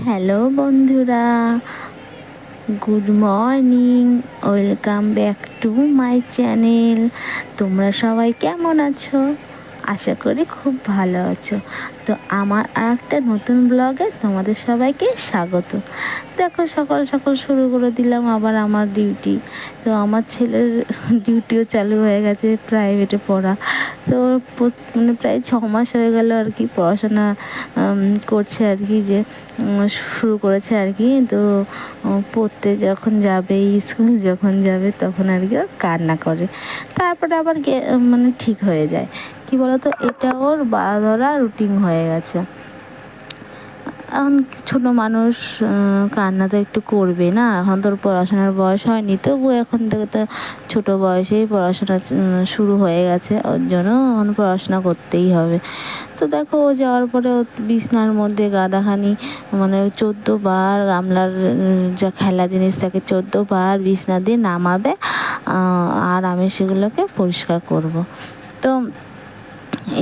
Hello বন্ধুরা, good morning. Welcome back to my channel. তোমরা সবাই কেমন আছো? আশা করি খুব ভালো আছো। তো আমার আর একটা নতুন ব্লগে তোমাদের সবাইকে স্বাগত। দেখো, সকাল সকাল শুরু করে দিলাম আবার আমার ডিউটি। তো আমার ছেলের ডিউটিও চালু হয়ে গেছে, প্রাইভেটে পড়া। তো মানে প্রায় 6 মাস হয়ে গেল আর কি পড়াশোনা করছে আর কি, যে শুরু করেছে আর কি। তো পড়তে যখন যাবে, স্কুল যখন যাবে, তখন আর কি কান্না করে, তারপরে আবার মানে ঠিক হয়ে যায়। কি বলতো, এটা ওর ধরা রুটিন হয়ে গেছে। এখন ছোটো মানুষ, কান্না তো একটু করবে না, এখন তোর পড়াশোনার বয়স হয়নি, তবু এখন থেকে তো ছোটো বয়সেই পড়াশোনা শুরু হয়ে গেছে, ওর জন্য এখন পড়াশোনা করতেই হবে। তো দেখো, ও যাওয়ার পরে ও বিছনার মধ্যে গাদাখানি, মানে 14 বার গামলার যা খেলা জিনিস থাকে 14 বার বিছনা দিয়ে নামাবে, আর আমি সেগুলোকে পরিষ্কার করব। তো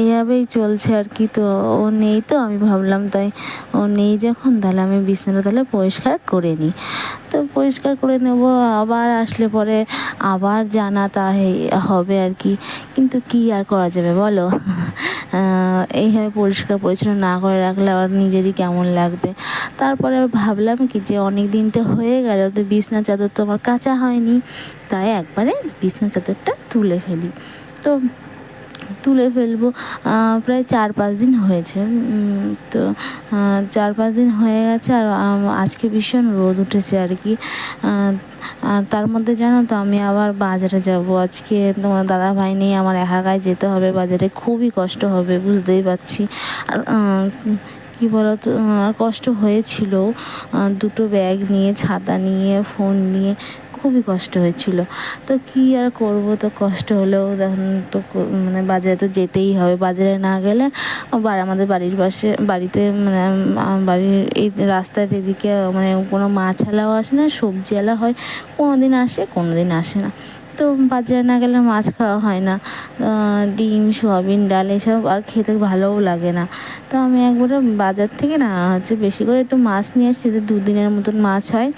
এইভাবেই চলছে আর কি। তো ও নেই, তো আমি ভাবলাম তাই ও নেই যখন, তাহলে আমি বিছানাটা তাহলে পরিষ্কার করে নিই। তো পরিষ্কার করে নেব, আবার আসলে পরে আবার জানা তা হবে আর কি। কিন্তু কি আর করা যাবে বলো, এইভাবে পরিষ্কার পরিচ্ছন্ন না করে রাখলে আবার নিজেরই কেমন লাগবে। তারপরে ভাবলাম কি, যে অনেক দিন তো হয়ে গেল, তো বিছনা চাদর তো আমার কাচা হয়নি, তাই একবারে বিছনা চাদরটা তুলে ফেলি। তো তুলে ফেলবো। প্রায় 4-5 দিন হয়েছে। তো 4-5 দিন হয়ে গেছে, আর আজকে ভীষণ রোদ উঠেছে আর কি। আর তার মধ্যে জানো তো, আমি আবার বাজারে যাব আজকে। তোমার দাদা ভাই নেই, আমার একাই যেতে হবে বাজারে, খুবই কষ্ট হবে, বুঝতেই পারছি। আর কী বলতো, আর কষ্ট হয়েছিল, দুটো ব্যাগ নিয়ে, ছাতা নিয়ে, ফোন নিয়ে খুবই কষ্ট হয়েছিল। তো কী আর করব, তো কষ্ট হলেও তখন তো মানে বাজারে তো যেতেই হবে। বাজারে না গেলে আমাদের বাড়ির পাশে বাড়িতে, মানে বাড়ির এই রাস্তার এদিকে মানে কোনো মাছওয়ালাও আসে না, সবজিওয়ালা হয়, কোনো দিন আসে কোনো দিন আসে না। তো বাজারে না গেলে মাছ খাওয়া হয় না। ডিম, সোয়াবিন, ডাল এসব আর খেতে ভালোও লাগে না। তো আমি একবারে বাজার থেকে না হচ্ছে বেশি করে একটু মাছ নিয়ে আসি, যাতে 2 দিনের মতন মাছ হয়,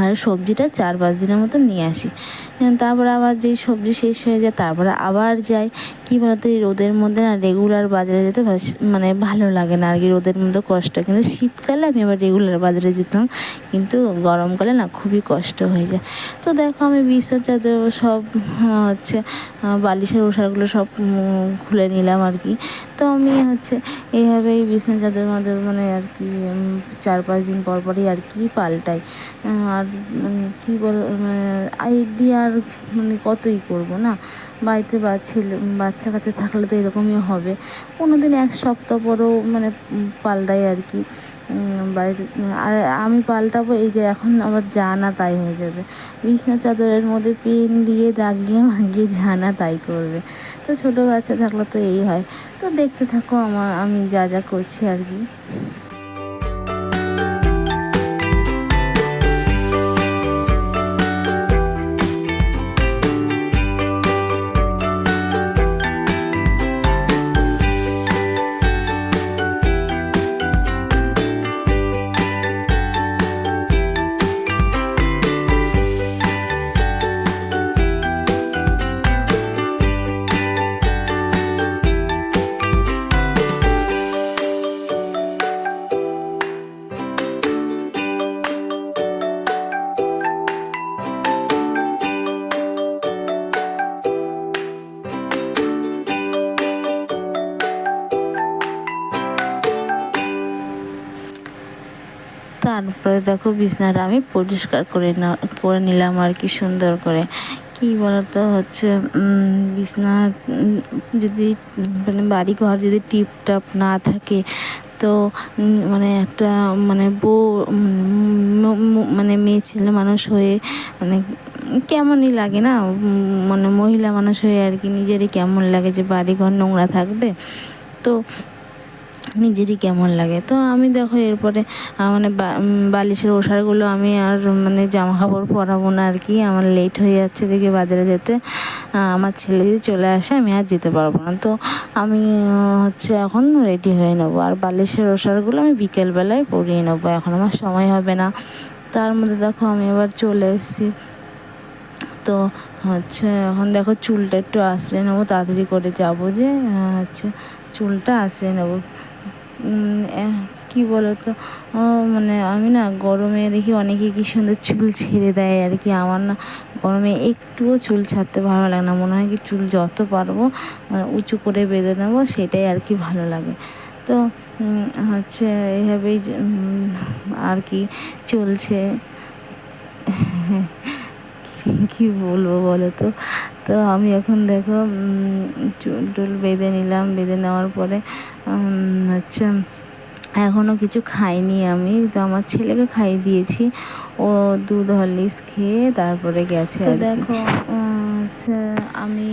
আর সবজিটা 4-5 দিনের মতো নিয়ে আসি। তারপরে আবার যেই সবজি শেষ হয়ে যায়, তারপরে আবার যাই। কী বলতো, এই রোদের মধ্যে না রেগুলার বাজারে যেতে মানে ভালো লাগে না আর কি, রোদের মধ্যে কষ্ট। কিন্তু শীতকালে আমি আবার রেগুলার বাজারে যেতাম, কিন্তু গরমকালে না খুবই কষ্ট হয়ে যায়। তো দেখো, আমি বিছানার চাদর সব হচ্ছে বালিশের ওষারগুলো সব খুলে নিলাম আর কি। তো আমি হচ্ছে এইভাবেই বিছানার চাদর মানে আর কি 4-5 দিন পর পরই আর কি পাল্টাই। আর কী এই দিয়ে আর মানে কতই করবো না, বাড়িতে বাচ্চা কাচ্চা থাকলে তো এরকমই হবে। কোনো দিন 1 সপ্তাহ পরেও মানে পাল্টাই আর কি বাড়িতে। আর আমি পাল্টাবো, এই যে এখন আবার যা না তাই হয়ে যাবে, বিছনা চাদরের মধ্যে পেন দিয়ে দাগিয়ে ভাগিয়ে যা না তাই করবে। তো ছোটো বাচ্চা থাকলে তো এই হয়। তো দেখতে থাকো আমি যা যা করছি আর কি। তারপরে দেখো, বিছানাটা আমি পরিষ্কার করে নিলাম আর কি, সুন্দর করে। কী বলতো হচ্ছে, বিছানা যদি মানে বাড়ি ঘর যদি টিপটাপ না থাকে, তো মানে একটা মানে বউ মানে মেয়ে ছেলে মানুষ হয়ে মানে কেমনই লাগে না, মানে মহিলা মানুষ হয়ে আর কি নিজেরই কেমন লাগে যে বাড়ি ঘর নোংরা থাকবে। তো নিজেরই কেমন লাগে। তো আমি দেখো এরপরে মানে বালিশের ওষারগুলো আমি আর মানে জামা কাপড় পরাবো না আর কি, আমার লেট হয়ে যাচ্ছে দেখে বাজারে যেতে। আমার ছেলে যদি চলে আসে আমি আর যেতে পারবো না। তো আমি হচ্ছে এখন রেডি হয়ে নেবো, আর বালিশের ওষারগুলো আমি বিকেলবেলায় পরিয়ে নেবো, এখন আমার সময় হবে না। তার মধ্যে দেখো আমি এবার চলে এসেছি। তো হচ্ছে এখন দেখো চুলটা একটু আঁচড়ে নেবো, তাড়াতাড়ি করে যাবো যে হচ্ছে চুলটা আঁচড়ে নেবো। কি বলো তো, মানে আমি না গরমে দেখি অনেকে কি সুন্দর চুল ছেড়ে দেয় আর কি, আমার না গরমে একটুও চুল ছাড়তে ভালো লাগে না, মনে হয় কি চুল যত পারবো উঁচু করে বেঁধে নেবো, সেটাই আর কি ভালো লাগে। তো হচ্ছে এইভাবেই আর কি চলছে। কি বলবো বলো তো। তো আমি এখন দেখো চুল টুল বেঁধে নিলাম, বেঁধে নেওয়ার পরে হচ্ছে এখনও কিছু খাইনি আমি, তো আমার ছেলেকে খাইয়ে দিয়েছি, ও দুধ হরলিক্স খেয়ে তারপরে গেছে। তো দেখো হচ্ছে আমি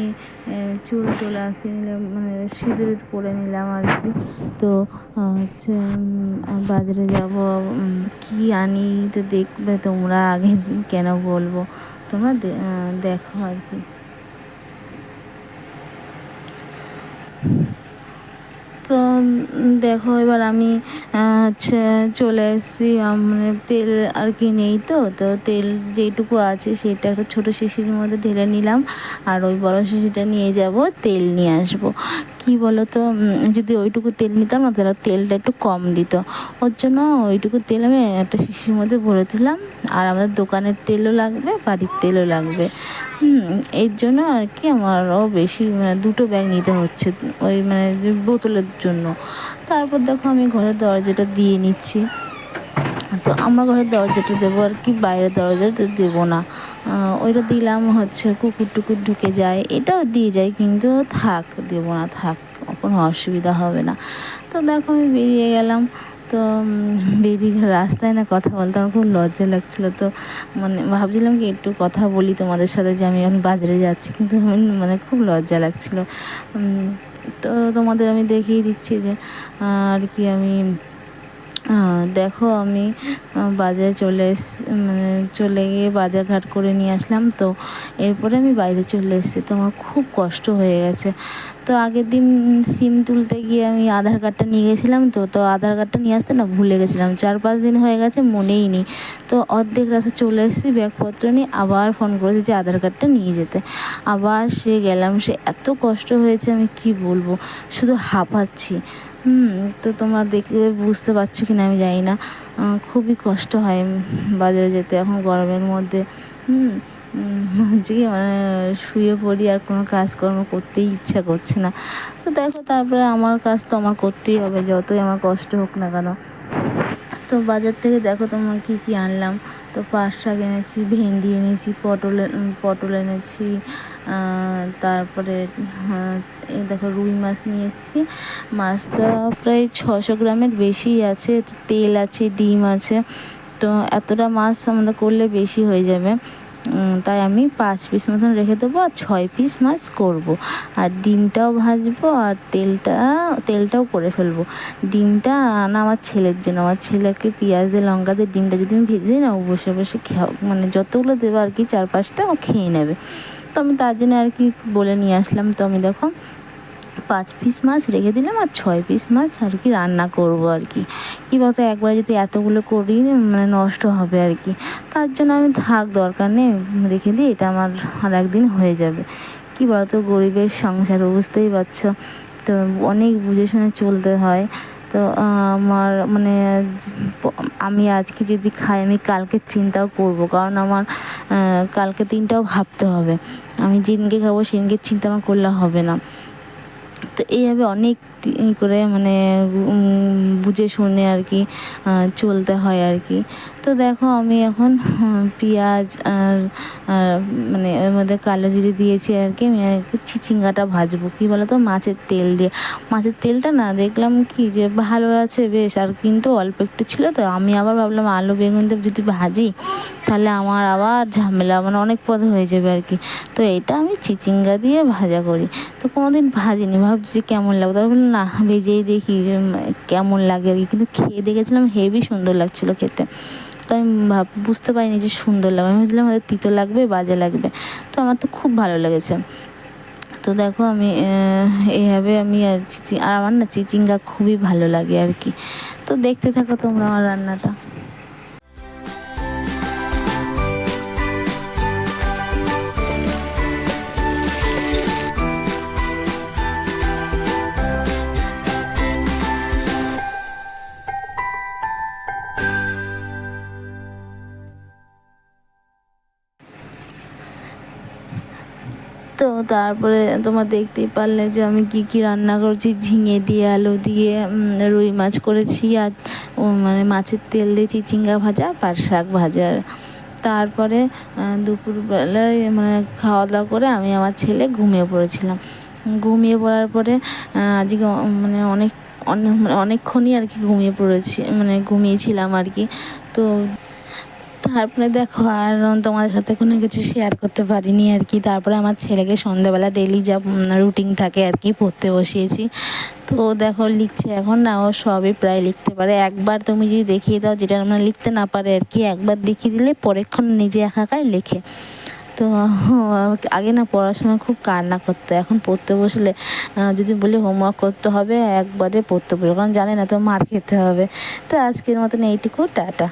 চুল চলে আসতে নিলাম, মানে সিঁদুর পরে নিলাম আর কি। তো হচ্ছে বাজারে যাব, কি আনি তো দেখবে তোমরা, আগে কেন বলবো, তোমরা দেখো আর কি। তো দেখো এবার আমি হচ্ছে চলে এসেছি, মানে তেল আর কি নেই, তো তো তেল যেটুকু আছে সেটা একটা ছোটো শিশির মধ্যে ঢেলে নিলাম, আর ওই বড় শিশিটা নিয়ে যাব তেল নিয়ে আসবো। কি বলো তো, যদি ওইটুকু তেল নিতাম না তাহলে তেলটা একটু কম দিত, ওর জন্য ওইটুকু তেল আমি একটা শিশির মধ্যে ভরে তুললাম। আর আমাদের দোকানের তেলও লাগবে, বাড়ির তেলও লাগবে, এর জন্য আর কি আমারও বেশি মানে দুটো ব্যাগ নিতে হচ্ছে ওই মানে বোতলের জন্য। তারপর দেখো আমি ঘরের দরজাটা দিয়ে নিচ্ছি। তো আমার ঘরের দরজাটা দেবো আর কি, বাইরের দরজাটা দেবো না, ওইটা দিলাম হচ্ছে কুকুর টুকুর ঢুকে যায়, এটাও দিয়ে যায়, কিন্তু থাক দেবো না, থাক, কোনো অসুবিধা হবে না। তো দেখো আমি বেরিয়ে গেলাম। তো বেরিয়ে রাস্তায় না কথা বলতে আমার খুব লজ্জা লাগছিলো, তো মানে ভাবছিলাম কি একটু কথা বলি তোমাদের সাথে যে আমি এখন বাজারে যাচ্ছি, কিন্তু মানে খুব লজ্জা লাগছিলো। তো তোমাদের আমি দেখিয়ে দিচ্ছি যে আর কি আমি দেখো আমি বাজারে মানে চলে গিয়ে বাজার ঘাট করে নিয়ে আসলাম। তো এরপরে আমি বাইরে চলে এসেছি, তো আমার খুব কষ্ট হয়ে গেছে। তো আগের দিন সিম তুলতে গিয়ে আমি আধার কার্ডটা নিয়ে গেছিলাম, তো তো আধার কার্ডটা নিয়ে আসতে না ভুলে গেছিলাম, 4-5 দিন হয়ে গেছে মনেই নেই। তো অর্ধেক রাস্তা চলে এসেছি, ব্যাগপত্র নিয়ে আবার ফোন করেছি যে আধার কার্ডটা নিয়ে যেতে, আবার সে গেলাম, সে এত কষ্ট হয়েছে আমি কি বলবো, শুধু হাঁপাচ্ছি। তো তোমরা দেখে বুঝতে পারছো কি না আমি জানি না, খুবই কষ্ট হয় বাজারে যেতে এখন গরমের মধ্যে। হচ্ছে কি মানে শুয়ে পড়ি, আর কোনো কাজকর্ম করতেই ইচ্ছা করছে না। তো দেখো তারপরে আমার কাজ তো আমার করতেই হবে, যতই আমার কষ্ট হোক না কেন। তো বাজার থেকে দেখো তোমার কী কী আনলাম। তো পাট শাক এনেছি, ভেন্ডি এনেছি, পটল এনেছি, তারপরে এই দেখো রুই মাছ নিয়ে এসেছি। মাছটা প্রায় 600 গ্রামের বেশি আছে, তেল আছে, ডিম আছে। তো এতটা মাছ আমাদের করলে বেশি হয়ে যাবে, তাই আমি 5 পিস মতন রেখে দেবো, আর 6 পিস মাছ করব। আর ডিমটাও ভাজবো, আর তেলটাও করে ফেলবো। ডিমটা আনা আমার ছেলের জন্য, আমার ছেলেকে পেঁয়াজ দিয়ে লঙ্কা দিয়ে ডিমটা যদি আমি ভেজে দিই না, ও বসে বসে মানে যতগুলো দেবো আর কি 4-5টা ও খেয়ে নেবে। তো আমি তার জন্য আর কি বলে নিয়ে আসলাম। তো আমি দেখো 5 পিস মাছ রেখে দিলাম, আর 6 পিস মাছ আর কি রান্না করব আর কি। কী বলতো একবারে যদি এতগুলো করি মানে নষ্ট হবে আর কি, তার জন্য আমি থাক দরকার নেই রেখে দিই, এটা আমার আর একদিন হয়ে যাবে। কী বলতো গরিবের সংসার বুঝতেই পারছো, তো অনেক বুঝে শুনে চলতে হয়। তো আমার মানে আমি আজকে যদি খাই আমি কালকের চিন্তাও করব, কারণ আমার কালকে দিনটাও ভাবতে হবে, আমি যেদিনকে খাবো সেদিনকে চিন্তা আমার করলে হবে না। তো এইভাবে অনেক করে মানে বুঝে শুনে আর কি চলতে হয় আর কি। তো দেখো আমি এখন পেঁয়াজ আর মানে ওর মধ্যে কালো জিরে দিয়েছি আর কি। আমি চিচিঙ্গাটা ভাজবো, কী বলো তো, মাছের তেল দিয়ে। মাছের তেলটা না দেখলাম কি যে ভালো আছে বেশ, আর কিন্তু অল্প একটু ছিল, তো আমি আবার ভাবলাম আলু বেগুন দিয়ে যদি ভাজি তাহলে আমার আবার ঝামেলা, মানে অনেক পদ হয়ে যাবে আর কি। তো এটা আমি চিচিঙ্গা দিয়ে ভাজা করি। তো কোনো দিন ভাজিনি, ভাবছি কেমন লাগবে, তারপর বললাম না ভেজেই দেখি যে কেমন লাগে আর কি। কিন্তু খেয়ে দেখেছিলাম হেবি সুন্দর লাগছিলো খেতে। তো আমি বুঝতে পারিনি যে সুন্দর লাগবে, আমি ভাবছিলাম হয়তো তিতো লাগবে, বাজে লাগবে। তো আমার তো খুব ভালো লেগেছে। তো দেখো আমি এইভাবে আমি আর আমার না চিচিঙ্গা খুবই ভালো লাগে আর কি। তো দেখতে থাকো তোমরা আমার রান্নাটা। তো তারপরে তোমার দেখতেই পারলে যে আমি কি কি রান্না করছি। ঝিঙে দিয়ে আলু দিয়ে রুই মাছ করেছি, আর মানে মাছের তেল দিয়ে চিচিঙ্গা ভাজা, পাট শাক ভাজা। তারপরে দুপুরবেলায় মানে খাওয়া দাওয়া করে আমি আমার ছেলে ঘুমিয়ে পড়েছিলাম। ঘুমিয়ে পড়ার পরে আজকে মানে অনেকক্ষণই আর কি ঘুমিয়ে পড়েছি, মানে ঘুমিয়েছিলাম আর কি। তো তারপরে দেখো আর তোমাদের সাথে কোনো কিছু শেয়ার করতে পারিনি আর কি। তারপরে আমার ছেলেকে সন্ধ্যাবেলা ডেইলি যা রুটিন থাকে আর কি পড়তে বসিয়েছি। তো দেখো লিখছে এখন, না ও সবই প্রায় লিখতে পারে। একবার তুমি যদি দেখিয়ে দাও যেটা আমরা লিখতে না পারে আর কি, একবার দেখিয়ে দিলে পরেক্ষণ নিজে একা একাই লেখে। তো আগে না পড়ার সময় খুব কান্না করতো, এখন পড়তে বসলে যদি বলি হোমওয়ার্ক করতে হবে একবারে পড়তে বসে, কারণ জানে না তো মার খেতে হবে। তো আজকের মতন এইটুকু, টাটা।